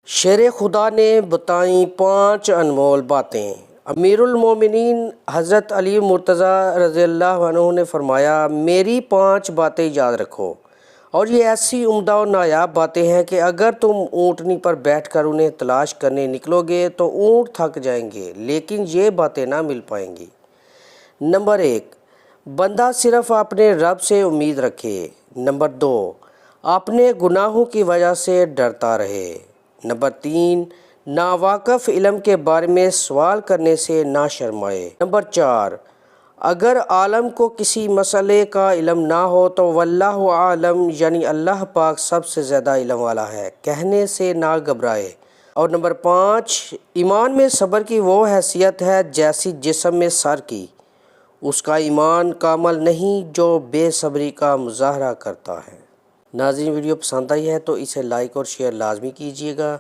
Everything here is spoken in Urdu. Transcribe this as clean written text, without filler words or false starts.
شیر خدا نے بتائیں 5 انمول باتیں۔ امیر المومنین حضرت علی مرتضیٰ رضی اللہ عنہ نے فرمایا، میری 5 باتیں یاد رکھو، اور یہ ایسی عمدہ و نایاب باتیں ہیں کہ اگر تم اونٹنی پر بیٹھ کر انہیں تلاش کرنے نکلو گے تو اونٹ تھک جائیں گے، لیکن یہ باتیں نہ مل پائیں گی۔ نمبر 1، بندہ صرف اپنے رب سے امید رکھے۔ نمبر 2، اپنے گناہوں کی وجہ سے ڈرتا رہے۔ نمبر 3، ناواقف علم کے بارے میں سوال کرنے سے نہ شرمائے۔ نمبر 4، اگر عالم کو کسی مسئلے کا علم نہ ہو تو واللہ عالم، یعنی اللہ پاک سب سے زیادہ علم والا ہے، کہنے سے نہ گھبرائے۔ اور نمبر 5، ایمان میں صبر کی وہ حیثیت ہے جیسی جسم میں سر کی، اس کا ایمان کامل نہیں جو بے صبری کا مظاہرہ کرتا ہے۔ ناظرین، ویڈیو پسند آئی ہے تو اسے لائک اور شیئر لازمی کیجیے گا۔